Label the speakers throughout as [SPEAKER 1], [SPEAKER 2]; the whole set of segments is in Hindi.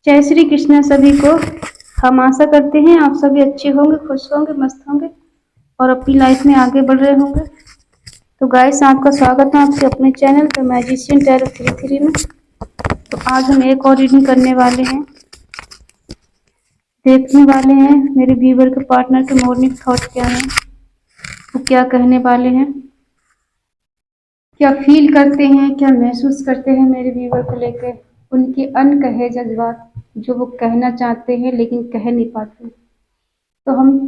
[SPEAKER 1] जय श्री कृष्ण सभी को। हम आशा करते हैं आप सभी अच्छे होंगे, खुश होंगे, मस्त होंगे और अपनी लाइफ में आगे बढ़ रहे होंगे। तो गाइस, आपका स्वागत है आपके अपने चैनल द मैजिशियन टैरो 33 में। तो आज हम एक और रीडिंग करने वाले हैं, देखने वाले हैं मेरे व्यूवर के पार्टनर के मॉर्निंग थॉट क्या है, वो क्या कहने वाले हैं, क्या फील करते हैं, क्या महसूस करते हैं मेरे व्यूवर को लेकर, उनके अनकहे जज्बात जो वो कहना चाहते हैं लेकिन कह नहीं पाते। तो हम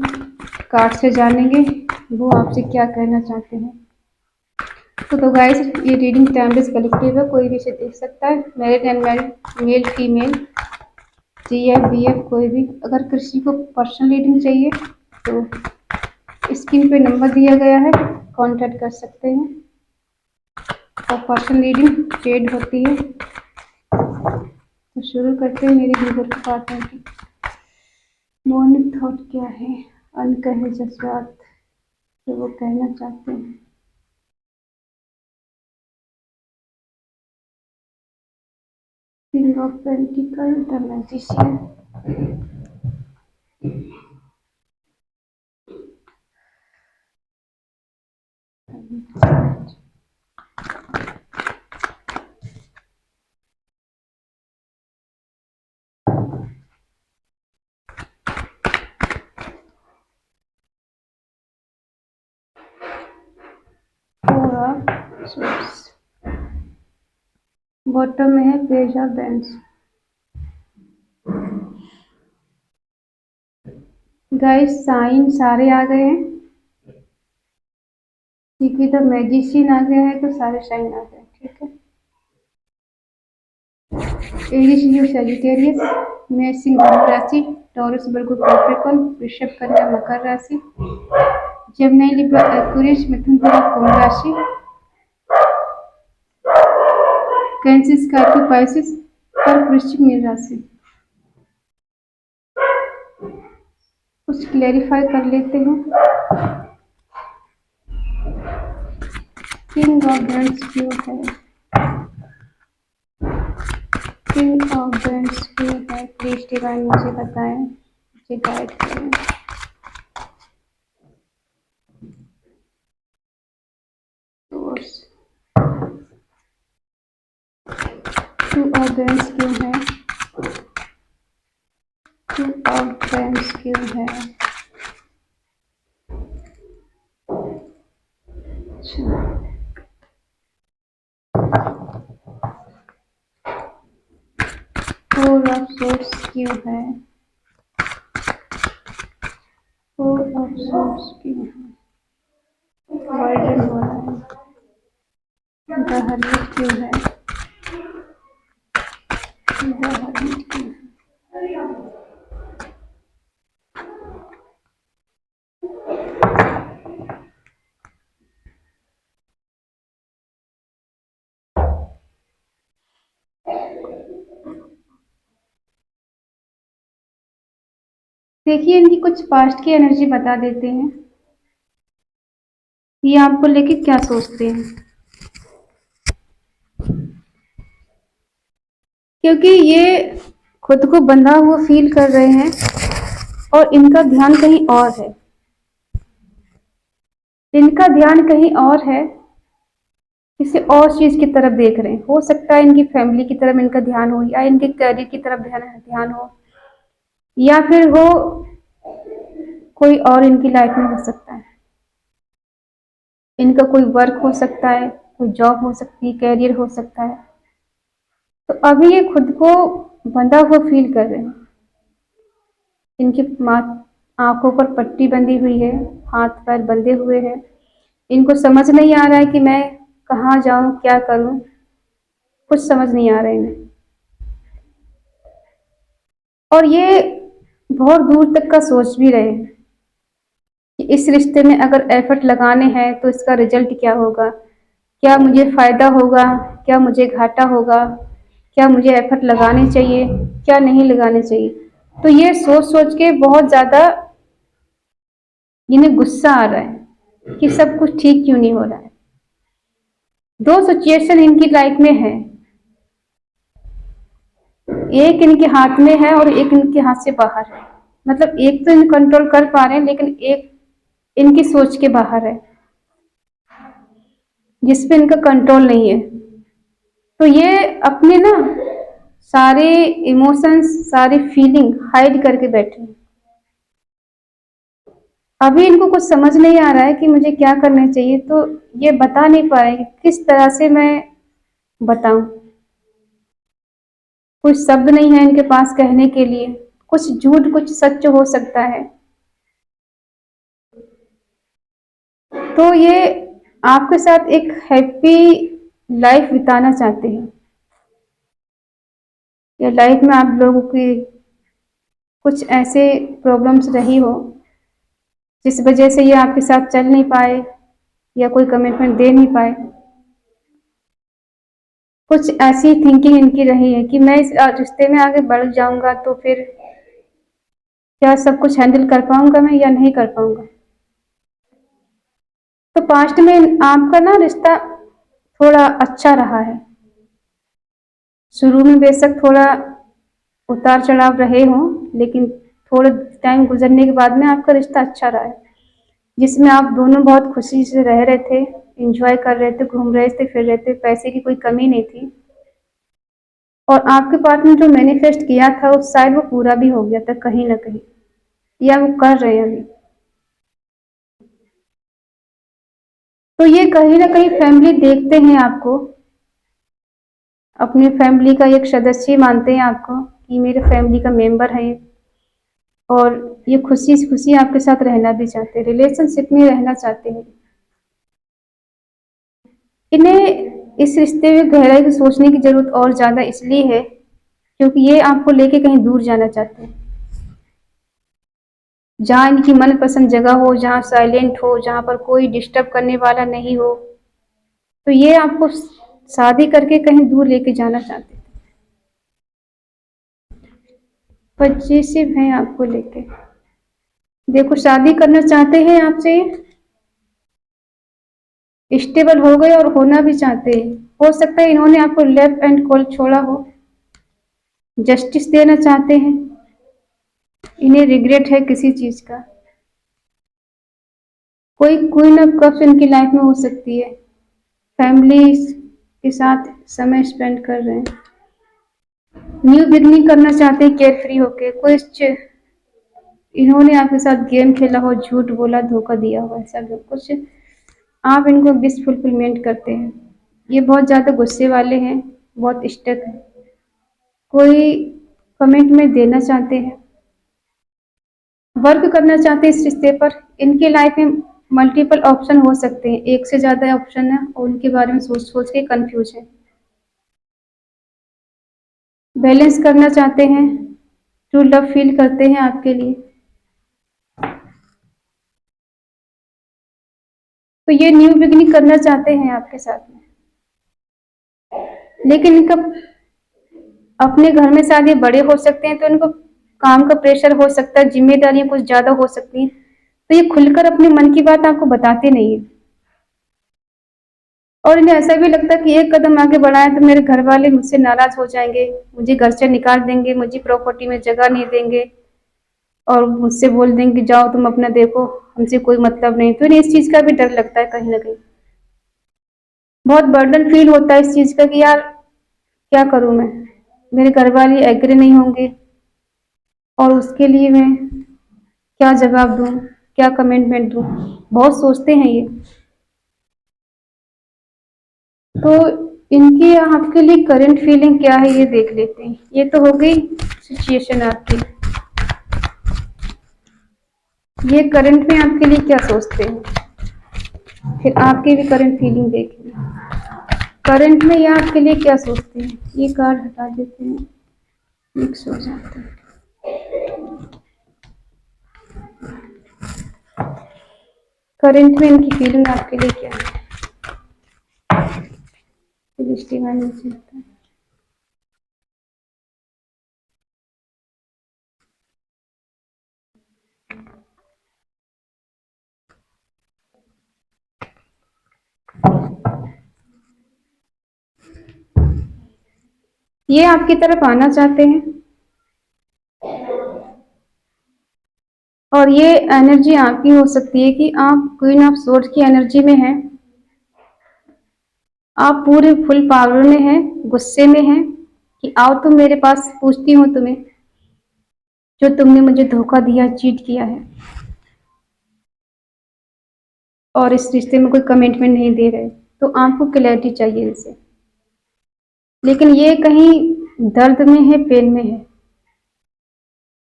[SPEAKER 1] कार्ड से जानेंगे वो आपसे क्या कहना चाहते हैं। तो गाइस, ये रीडिंग टाइमलेस कलेक्टिव है, कोई भी इसे देख सकता है, married unmarried, male female, GF BF, कोई भी। अगर किसी को पर्सनल रीडिंग चाहिए तो स्क्रीन पे नंबर दिया गया है, कांटेक्ट कर सकते हैं। और पर्सनल रीडिंग पेड होती है। तो शुरू करते हैं मेरे व्यूवर के पार्टनर की मॉर्निंग थॉट क्या है, अनकहे जज्बात जो वो कहना चाहते हैं। King of pentacle, the magician, bottom में है page of wands. Guys, sign सारे आ गए हैं क्योंकि द मैजिशियन आ गया है तो सारे साइन आ गए। ठीक है। एरिस न्यू सैजिटेरियस, मेष सिंह धनु राशि, टॉरस वर्गो कैप्रिकॉर्न, वृषभ कन्या मकर राशि, जेमिनी लिब्रा एक्वेरियस मिथुन तुला कुंभ राशि, कैंसर स्कॉर्पियो पाइसेस, कर्क वृश्चिक मीन राशि। कुछ क्लेरिफाई कर लेते हैं। किंग ऑफ बैंड्स क्यों है, किंग ऑफ बैंड्स क्यों है, प्लीज डिवाइन मुझे बताएं, मुझे गाइड करें। टू ऑफ बैंड्स क्यों है, टू ऑफ बैंड्स क्यों है। फोर ऑफ सोर्स क्यों है, फोर ऑफ सोर्स क्यों है, वर्डन हो रहा है। द हर्मिट क्यों है, द हर्मिट क्यों है। देखिए, इनकी कुछ पास्ट की एनर्जी बता देते हैं, ये आपको लेके क्या सोचते हैं, क्योंकि ये खुद को बंधा हुआ फील कर रहे हैं और इनका ध्यान कहीं और है, इनका ध्यान कहीं और है, किसी और चीज की तरफ देख रहे हैं। हो सकता है इनकी फैमिली की तरफ इनका ध्यान हो, या इनके करियर की तरफ ध्यान हो, या फिर हो कोई और इनकी लाइफ में हो सकता है। इनका कोई वर्क हो सकता है, कोई जॉब हो सकती है, कैरियर हो सकता है। तो अभी ये खुद को बंधा हुआ फील कर रहे हैं। इनकी आंखों पर पट्टी बंधी हुई है, हाथ पैर बंधे हुए हैं। इनको समझ नहीं आ रहा है कि मैं कहाँ जाऊं, क्या करूं, कुछ समझ नहीं आ रहा है इन्हें। और ये बहुत दूर तक का सोच भी रहे हैं कि इस रिश्ते में अगर एफर्ट लगाने हैं तो इसका रिजल्ट क्या होगा, क्या मुझे फायदा होगा, क्या मुझे घाटा होगा, क्या मुझे एफर्ट लगाने चाहिए, क्या नहीं लगाने चाहिए। तो ये सोच सोच के बहुत ज्यादा इन्हें गुस्सा आ रहा है कि सब कुछ ठीक क्यों नहीं हो रहा है। दो सिचुएशन इनकी लाइफ में है, एक इनके हाथ में है और एक इनके हाथ से बाहर है। मतलब एक तो इन कंट्रोल कर पा रहे हैं, लेकिन एक इनकी सोच के बाहर है, जिस पे इनका कंट्रोल नहीं है। तो ये अपने ना सारे इमोशंस, सारी फीलिंग हाइड करके बैठे हैं। अभी इनको कुछ समझ नहीं आ रहा है कि मुझे क्या करना चाहिए, तो ये बता नहीं पा रहे कि किस तरह से मैं बताऊं। कुछ शब्द नहीं है इनके पास कहने के लिए, कुछ झूठ कुछ सच हो सकता है। तो ये आपके साथ एक हैप्पी लाइफ बिताना चाहते हैं, या लाइफ में आप लोगों की कुछ ऐसे प्रॉब्लम्स रही हो जिस वजह से ये आपके साथ चल नहीं पाए या कोई कमिटमेंट दे नहीं पाए। कुछ ऐसी थिंकिंग इनकी रही है कि मैं इस रिश्ते में आगे बढ़ जाऊंगा तो फिर क्या सब कुछ हैंडल कर पाऊंगा मैं या नहीं कर पाऊंगा। तो पास्ट में आपका ना रिश्ता थोड़ा अच्छा रहा है। शुरू में बेशक थोड़ा उतार चढ़ाव रहे हों, लेकिन थोड़ा टाइम गुजरने के बाद में आपका रिश्ता अच्छा रहा है, जिसमें आप दोनों बहुत खुशी से रह रहे थे, एंजॉय कर रहे थे, घूम रहे थे, फिर रहे थे, पैसे की कोई कमी नहीं थी। और आपके पार्टनर ने जो मैनिफेस्ट किया था उस शायद वो पूरा भी हो गया था कहीं ना कहीं, या वो कर रहे हैं अभी। तो ये कहीं ना कहीं फैमिली देखते हैं आपको, अपनी फैमिली का एक सदस्य मानते हैं आपको कि मेरे फैमिली का मेंबर है, और ये खुशी खुशी आपके साथ रहना भी चाहते हैं, रिलेशनशिप में रहना चाहते हैं। इन्हें इस रिश्ते में गहराई से सोचने की जरूरत और ज्यादा इसलिए है क्योंकि ये आपको लेके कहीं दूर जाना चाहते हैं, जहाँ इनकी मनपसंद जगह हो, जहाँ साइलेंट हो, जहाँ पर कोई डिस्टर्ब करने वाला नहीं हो। तो ये आपको शादी करके कहीं दूर लेके जाना चाहते हैं, पॉजिटिव है आपको लेके। देखो शादी करना चाहते हैं आपसे, स्टेबल हो गए और होना भी चाहते हैं। हो सकता है इन्होंने आपको लेफ्ट एंड कॉल छोड़ा हो, जस्टिस देना चाहते हैं, इन्हें रिग्रेट है किसी चीज का। कोई कोई ना कब इनकी लाइफ में हो सकती है, फैमिली के साथ समय स्पेंड कर रहे हैं, न्यू बिगनिंग करना चाहते हैं केयर फ्री होके। कोई इन्होंने आपके साथ गेम खेला हो, झूठ बोला, धोखा दिया हो, ऐसा भी कुछ आप इनको विश फुलफिलमेंट करते हैं। ये बहुत ज्यादा गुस्से वाले हैं, बहुत स्टक है, कोई कमेंट में देना चाहते हैं, वर्क करना चाहते हैं इस रिश्ते पर। इनके लाइफ में मल्टीपल ऑप्शन हो सकते हैं, एक से ज्यादा ऑप्शन है और उनके बारे में सोच सोच के कंफ्यूज है। बैलेंस करना चाहते हैं, ट्रू लव फील करते हैं आपके लिए। तो ये न्यू बिगनिंग करना चाहते हैं आपके साथ में, लेकिन इनका अपने घर में शायद ये बड़े हो सकते हैं, तो इनको काम का प्रेशर हो सकता है, जिम्मेदारियां कुछ ज्यादा हो सकती हैं, तो ये खुलकर अपने मन की बात आपको बताते नहीं है। और इन्हें ऐसा भी लगता है कि एक कदम आगे बढ़ाए तो मेरे घर वाले मुझसे नाराज हो जाएंगे, मुझे घर से निकाल देंगे, मुझे प्रॉपर्टी में जगह नहीं देंगे और मुझसे बोल देंगे कि जाओ तुम अपना देखो, हमसे कोई मतलब नहीं। तो इन्हें इस चीज का भी डर लगता है कहीं ना कहीं, बहुत बर्डन फील होता है इस चीज का कि यार क्या करूं मैं, मेरे घर वाले एग्री नहीं होंगे और उसके लिए मैं क्या जवाब दूं, क्या कमिटमेंट दूं, बहुत सोचते हैं ये। तो इनकी आपके लिए करंट फीलिंग क्या है ये देख लेते हैं। ये तो हो गई सिचुएशन आपकी, ये करंट में आपके लिए क्या सोचते हैं, फिर आपकी भी करंट फीलिंग देखें। करंट में ये आपके लिए क्या सोचते हैं, ये कार्ड हटा देते हैं, मिक्स हो जाते हैं। करंट में इनकी फीलिंग आपके लिए क्या है, दृष्टि में नीचे होता है। ये आपकी तरफ आना चाहते हैं और ये एनर्जी आपकी हो सकती है कि आप क्वीन ऑफ सोर्ड्स की एनर्जी में हैं, आप पूरे फुल पावर में हैं, गुस्से में हैं कि आओ तुम मेरे पास, पूछती हूँ तुम्हें, जो तुमने मुझे धोखा दिया, चीट किया है और इस रिश्ते में कोई कमिटमेंट नहीं दे रहे, तो आपको क्लैरिटी चाहिए इनसे। लेकिन ये कहीं दर्द में है, पेन में है,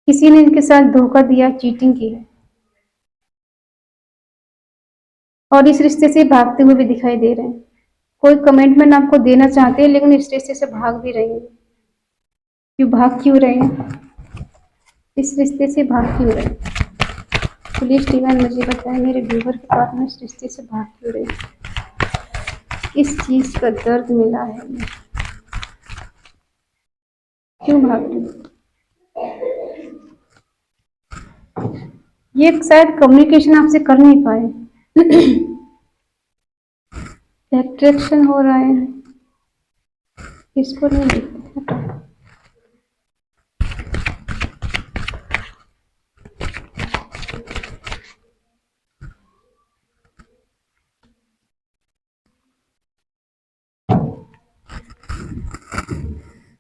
[SPEAKER 1] किसी ने इनके साथ धोखा दिया, चीटिंग की है और इस रिश्ते से भागते हुए भी दिखाई दे रहे हैं। कोई कमिटमेंट आपको देना चाहते हैं लेकिन इस रिश्ते से भाग भी रहे हैं। क्यों रहे हैं? इस रिश्ते से भाग क्यों रहे हैं? प्लीज डिवाइन मुझे बताएं, मेरे व्यूवर के पार्टनर इस रिश्ते से भाग क्यों रहे हैं? किस चीज का दर्द मिला है? क्यों भाग रहे हैं? ये शायद कम्युनिकेशन आपसे कर नहीं पाए। अट्रैक्शन हो रहा है, इसको नहीं देखते।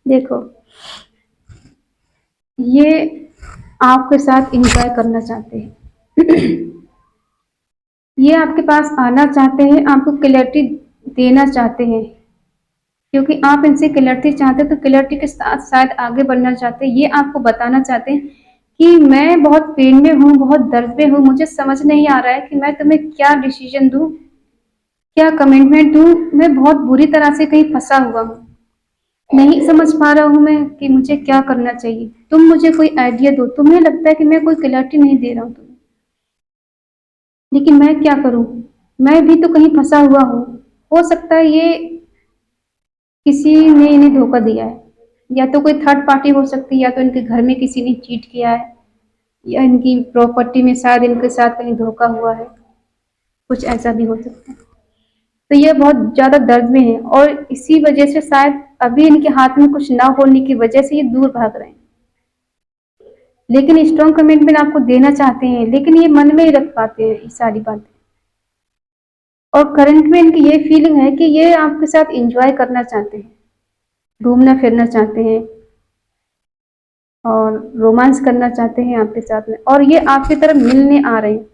[SPEAKER 1] देखो, ये आपके साथ एंजॉय करना चाहते हैं। ये आपके पास आना चाहते हैं, आपको क्लैरिटी देना चाहते हैं, क्योंकि आप इनसे क्लैरिटी चाहते हैं तो क्लैरिटी के साथ शायद आगे बढ़ना चाहते हैं। ये आपको बताना चाहते हैं कि मैं बहुत पेन में हूँ, बहुत दर्द में हूँ, मुझे समझ नहीं आ रहा है कि मैं तुम्हें क्या डिसीजन दूँ, क्या कमिटमेंट दूँ। मैं बहुत बुरी तरह से कहीं फंसा हुआ हूँ, नहीं समझ पा रहा हूँ मैं कि मुझे क्या करना चाहिए। तुम मुझे कोई आइडिया दो। तुम्हें लगता है कि मैं कोई क्लैरिटी नहीं दे रहा हूँ तुम्हें, लेकिन मैं क्या करूँ? मैं भी तो कहीं फंसा हुआ हूँ। हो सकता है ये किसी ने इन्हें धोखा दिया है, या तो कोई थर्ड पार्टी हो सकती है, या तो इनके घर में किसी ने चीट किया है, या इनकी प्रॉपर्टी में शायद इनके साथ कहीं धोखा हुआ है, कुछ ऐसा भी हो सकता है। तो ये बहुत ज्यादा दर्द में है और इसी वजह से शायद अभी इनके हाथ में कुछ ना होने की वजह से ये दूर भाग रहे हैं। लेकिन स्ट्रॉन्ग कमिटमेंट आपको देना चाहते हैं, लेकिन ये मन में ही रख पाते हैं ये सारी बातें। और करंट में इनकी ये फीलिंग है कि ये आपके साथ एंजॉय करना चाहते हैं, घूमना फिरना चाहते हैं और रोमांस करना चाहते हैं आपके साथ में, और ये आपकी तरफ मिलने आ रहे हैं।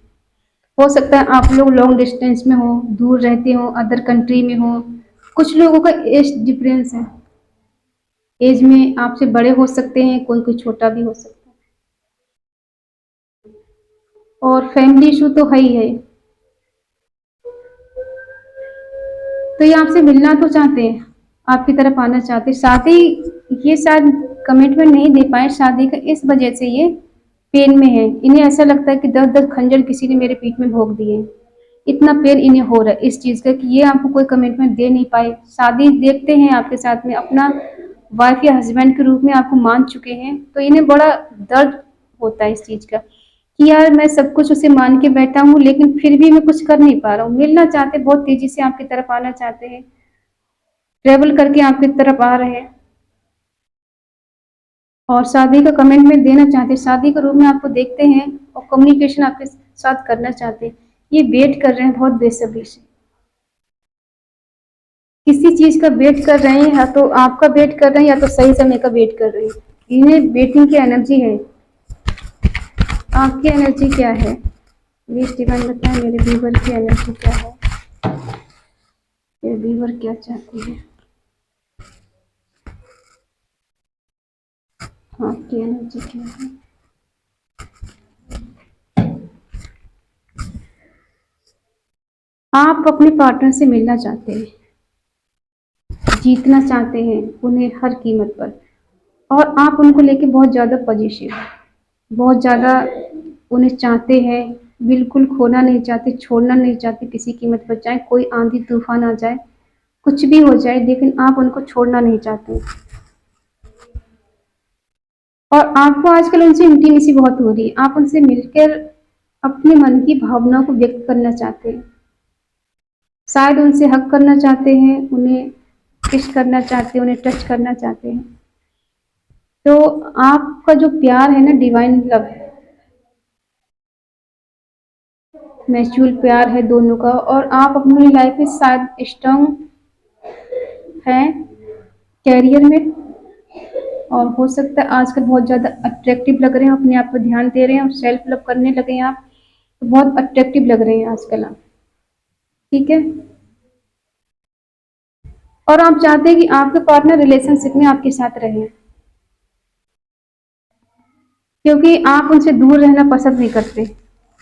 [SPEAKER 1] हो सकता है आप लोग लॉन्ग डिस्टेंस में हो, दूर रहते हो, अदर कंट्री में हो। कुछ लोगों का एज डिफरेंस है, एज में आपसे बड़े हो सकते हैं, कोई कोई छोटा भी हो सकता है। और फैमिली इशू तो है ही है। तो ये आपसे मिलना तो चाहते हैं, आपकी तरफ आना चाहते हैं। शादी, ये शायद कमिटमेंट नहीं दे पाए शादी का, इस वजह से ये पेन में है। इन्हें ऐसा लगता है कि 10-10 खंजर किसी ने मेरे पीठ में भोंक दिए। इतना पेन इन्हें हो रहा है इस चीज का कि ये आपको कोई कमिटमेंट दे नहीं पाए। शादी देखते हैं आपके साथ में, अपना वाइफ या हस्बैंड के रूप में आपको मान चुके हैं, तो इन्हें बड़ा दर्द होता है इस चीज का कि यार मैं सब कुछ उसे मान के बैठा हूँ, लेकिन फिर भी मैं कुछ कर नहीं पा रहा हूँ। मिलना चाहते, बहुत तेजी से आपकी तरफ आना चाहते हैं, ट्रेवल करके आपकी तरफ आ रहे हैं और शादी का कमिटमेंट देना चाहते हैं, शादी के रूप में आपको देखते हैं और कम्युनिकेशन आपके साथ करना चाहते हैं। ये वेट कर रहे हैं बहुत बेसब्री से, किसी चीज का वेट कर रहे हैं, या तो आपका वेट कर रहे हैं या तो सही समय का वेट कर रहे हैं। इन्हें वेटिंग की एनर्जी है। आपकी एनर्जी क्या है? प्लीज डिवाइन बताएं, मेरे व्यूवर की एनर्जी क्या है, मेरे व्यूवर क्या चाहती है, आपकी एनर्जी क्या है? आप अपने पार्टनर से मिलना चाहते हैं, जीतना चाहते हैं उन्हें हर कीमत पर, और आप उनको लेके बहुत ज़्यादा पॉजिटिव, बहुत ज़्यादा उन्हें चाहते हैं, बिल्कुल खोना नहीं चाहते, छोड़ना नहीं चाहते किसी कीमत पर, चाहे कोई आंधी तूफान आ जाए, कुछ भी हो जाए, लेकिन आप उनको छोड़ना नहीं चाहते। और आपको आजकल उनसे इंटीमेसी बहुत हो रही है, आप उनसे मिलकर अपने मन की भावनाओं को व्यक्त करना चाहते हैं, शायद उनसे हक करना चाहते हैं, उन्हें किस करना चाहते हैं, उन्हें टच करना चाहते हैं। तो आपका जो प्यार है ना, डिवाइन लव है, म्यूचुअल प्यार है दोनों का, और आप अपनी लाइफ में शायद स्ट्रांग हैं कैरियर में, और हो सकता है आजकल बहुत ज़्यादा अट्रैक्टिव लग रहे हैं, अपने आप पर ध्यान दे रहे हैं और सेल्फ लव करने लगे हैं आप, तो बहुत अट्रैक्टिव लग रहे हैं आजकल आप। ठीक है। और आप चाहते हैं कि आपके पार्टनर रिलेशनशिप में आपके साथ रहे, क्योंकि आप उनसे दूर रहना पसंद नहीं करते,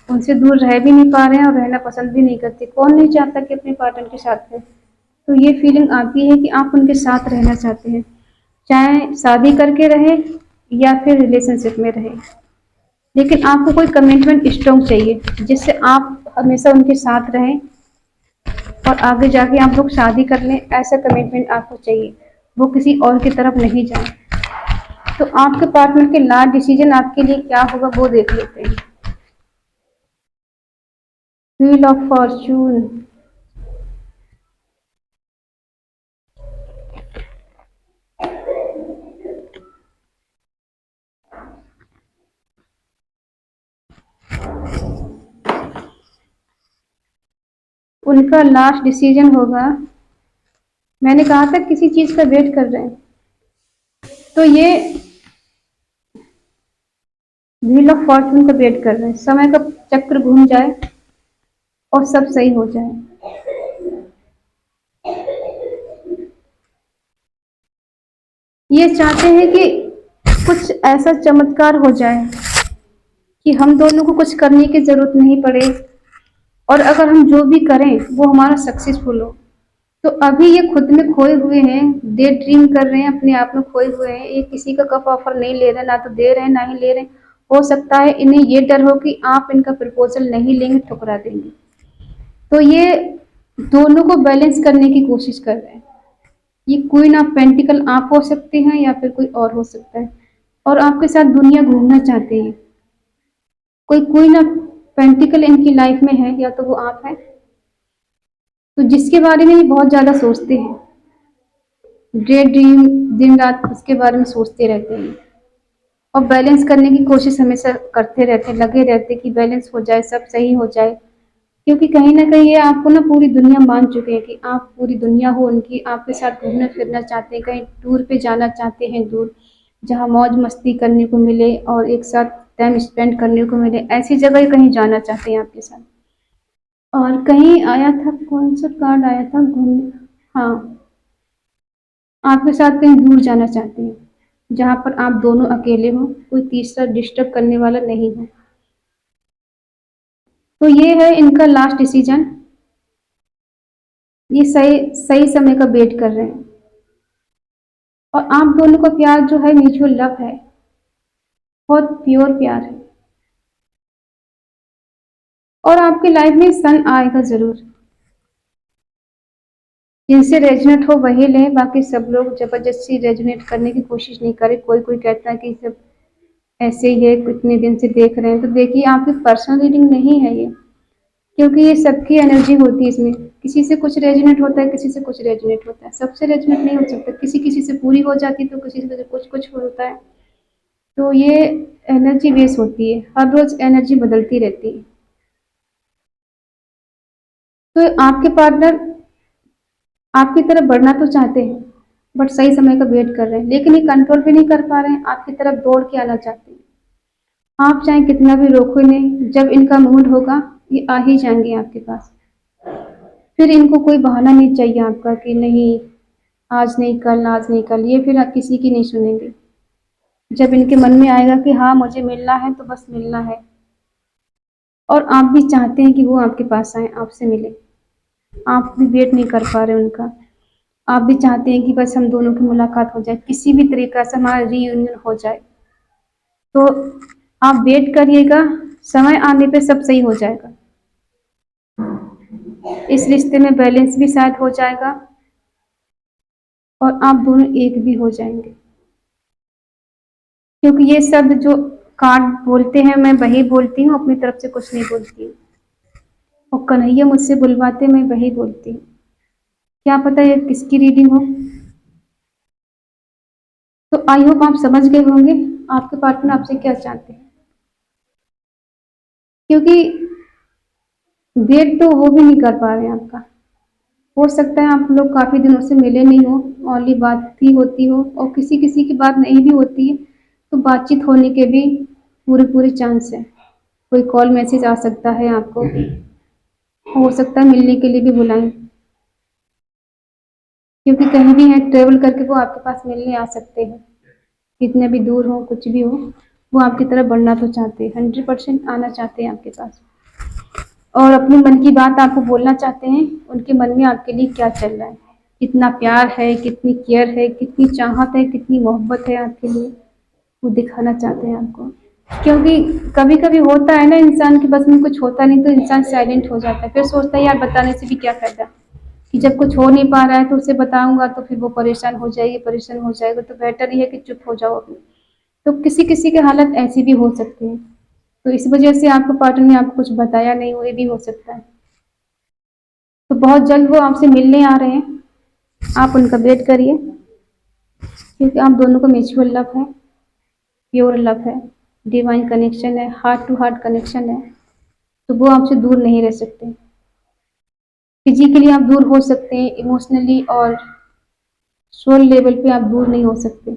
[SPEAKER 1] उनसे दूर रह भी नहीं पा रहे हैं और रहना पसंद भी नहीं करते। कौन नहीं चाहता कि अपने पार्टनर के साथ रहे। तो ये फीलिंग आती है कि आप उनके साथ रहना चाहते हैं, चाहे शादी करके रहे या फिर रिलेशनशिप में रहे, लेकिन आपको कोई कमिटमेंट स्ट्रॉन्ग चाहिए जिससे आप हमेशा उनके साथ रहें और आगे जाके आप लोग शादी कर लें। ऐसा कमिटमेंट आपको चाहिए, वो किसी और की तरफ नहीं जाए। तो आपके पार्टनर के लास्ट डिसीजन आपके लिए क्या होगा वो देख लेते हैं। व्हील ऑफ फॉर्चून, उनका लास्ट डिसीजन होगा, मैंने कहा था किसी चीज का वेट कर रहे हैं, तो ये व्हील ऑफ फॉर्चून का वेट कर रहे हैं, समय का चक्र घूम जाए और सब सही हो जाए। ये चाहते हैं कि कुछ ऐसा चमत्कार हो जाए कि हम दोनों को कुछ करने की जरूरत नहीं पड़े, और अगर हम जो भी करें वो हमारा सक्सेसफुल हो। तो अभी ये खुद में खोए हुए हैं, डे ड्रीम कर रहे हैं, अपने आप में खोए हुए हैं। ये किसी का कप ऑफर नहीं ले रहे, ना तो दे रहे हैं ना ही ले रहे हैं। हो सकता है इन्हें ये डर हो कि आप इनका प्रपोजल नहीं लेंगे, ठुकरा देंगे। तो ये दोनों को बैलेंस करने की कोशिश कर रहे हैं। ये क्वीन ऑफ पेंटिकल आप हो सकते हैं या फिर कोई और हो सकता है, और आपके साथ दुनिया घूमना चाहते हैं। कोई क्वीन ऑफ पेंटिकल इनकी लाइफ में है, या तो वो आप हैं, तो जिसके बारे में ये बहुत ज्यादा सोचते हैं, डे ड्रीम, दिन रात उसके बारे में सोचते रहते हैं और बैलेंस करने की कोशिश हमेशा करते रहते हैं, लगे रहते हैं कि बैलेंस हो जाए, सब सही हो जाए। क्योंकि कहीं ना कहीं ये आपको ना पूरी दुनिया मान चुके हैं कि आप पूरी दुनिया हो उनकी, आपके साथ घूमना फिरना चाहते हैं, कहीं टूर पे जाना चाहते हैं दूर, जहाँ मौज मस्ती करने को मिले और एक साथ टाइम स्पेंड करने को मिले, ऐसी जगह कहीं जाना चाहते हैं आपके साथ। और कहीं आया था, कौन सा कार्ड आया था घूमने, हाँ, आपके साथ कहीं दूर जाना चाहते हैं जहाँ पर आप दोनों अकेले हो, कोई तीसरा डिस्टर्ब करने वाला नहीं हो। तो ये है इनका लास्ट डिसीजन। ये सही सही समय का वेट कर रहे हैं, और आप दोनों का प्यार जो है म्यूचुअल लव है, बहुत प्योर प्यार है। और आपकी लाइफ में सन आएगा जरूर, जिनसे रेजोनेट हो वही लें, बाकी सब लोग जबरदस्ती रेजोनेट करने की कोशिश नहीं करें। कोई कोई कहता है कि सब ऐसे ही है, कितने दिन से देख रहे हैं, तो देखिए आपकी पर्सनल रीडिंग नहीं है ये, क्योंकि ये सबकी एनर्जी होती है इसमें। किसी से कुछ रेजोनेट होता है, किसी से कुछ रेजोनेट होता है, सबसे रेजोनेट नहीं हो सकता, किसी किसी से पूरी हो जाती है तो किसी से कुछ कुछ होता है। तो ये एनर्जी बेस होती है, हर रोज एनर्जी बदलती रहती है। तो आपके पार्टनर आपकी तरफ बढ़ना तो चाहते हैं, बट सही समय का वेट कर रहे हैं, लेकिन ये कंट्रोल भी नहीं कर पा रहे हैं, आपकी तरफ दौड़ के आना चाहते हैं। आप चाहे कितना भी रोको नहीं, जब इनका मूड होगा ये आ ही जाएंगे आपके पास। फिर इनको कोई बहाना नहीं चाहिए आपका कि नहीं आज नहीं कल, आज नहीं कल, ये फिर आप किसी की नहीं सुनेंगे। जब इनके मन में आएगा कि हाँ मुझे मिलना है तो बस मिलना है, और आप भी चाहते हैं कि वो आपके पास आए, आपसे मिले, आप भी वेट नहीं कर पा रहे उनका। आप भी चाहते हैं कि बस हम दोनों की मुलाकात हो जाए, किसी भी तरीका से हमारा रीयूनियन हो जाए। तो आप वेट करिएगा, समय आने पे सब सही हो जाएगा। इस रिश्ते में बैलेंस भी शायद हो जाएगा और आप दोनों एक भी हो जाएंगे, क्योंकि ये शब्द जो कार्ड बोलते हैं मैं वही बोलती हूँ, अपनी तरफ से कुछ नहीं बोलती हूँ, और कन्हैया मुझसे बुलवाते मैं वही बोलती हूँ क्या पता ये किसकी रीडिंग हो। तो आई होप आप समझ गए होंगे आपके पार्टनर आपसे क्या चाहते हैं, क्योंकि वेट तो वो भी नहीं कर पा रहे हैं आपका। हो सकता है आप लोग काफ़ी दिनों से मिले नहीं हो, ओनली बात ही होती हो, और किसी किसी की बात नहीं भी होती है तो बातचीत होने के भी पूरे पूरे चांस है। कोई कॉल मैसेज आ सकता है आपको, हो सकता है मिलने के लिए भी बुलाएं, क्योंकि कहीं भी है ट्रेवल करके वो आपके पास मिलने आ सकते हैं। कितने भी दूर हो, कुछ भी हो, वो आपकी तरफ बढ़ना तो चाहते हैं, 100% आना चाहते हैं आपके पास, और अपनी मन की बात आपको बोलना चाहते हैं। उनके मन में आपके लिए क्या चल रहा है, कितना प्यार है, कितनी केयर है, कितनी चाहत है, कितनी मोहब्बत है आपके लिए, वो दिखाना चाहते हैं आपको। क्योंकि कभी कभी होता है ना, इंसान के बस में कुछ होता नहीं तो इंसान साइलेंट हो जाता है, फिर सोचता है यार बताने से भी क्या फायदा, कि जब कुछ हो नहीं पा रहा है तो उसे बताऊंगा तो फिर वो परेशान हो जाएगी, परेशान हो जाएगा, तो बेटर ही है कि चुप हो जाओ अभी। तो किसी किसी के हालत ऐसी भी हो सकती है, तो इस वजह से आपको पार्टनर ने आपको कुछ बताया नहीं हो, ये भी हो सकता है। तो बहुत जल्द वो आपसे मिलने आ रहे हैं, आप उनका वेट करिए, क्योंकि आप दोनों को म्यूचुअल लव है, प्योर लव है, डिवाइन कनेक्शन है, हार्ट टू हार्ट कनेक्शन है। तो वो आपसे दूर नहीं रह सकते। फिजिकली आप दूर हो सकते हैं, इमोशनली और सोल लेवल पे आप दूर नहीं हो सकते।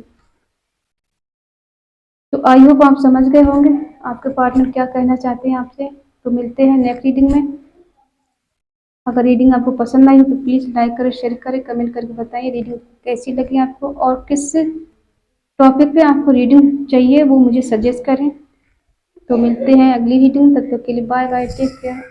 [SPEAKER 1] तो आई होप आप समझ गए होंगे आपके पार्टनर क्या कहना चाहते हैं आपसे। तो मिलते हैं नेक्स्ट रीडिंग में। अगर रीडिंग आपको पसंद आई हो तो प्लीज़ लाइक करें, शेयर करें, कमेंट करके बताइए रीडिंग कैसी लगी आपको, और किस टॉपिक पे आपको रीडिंग चाहिए वो मुझे सजेस्ट करें। तो मिलते हैं अगली रीडिंग, तब तक के लिए बाय बाय, टेक केयर।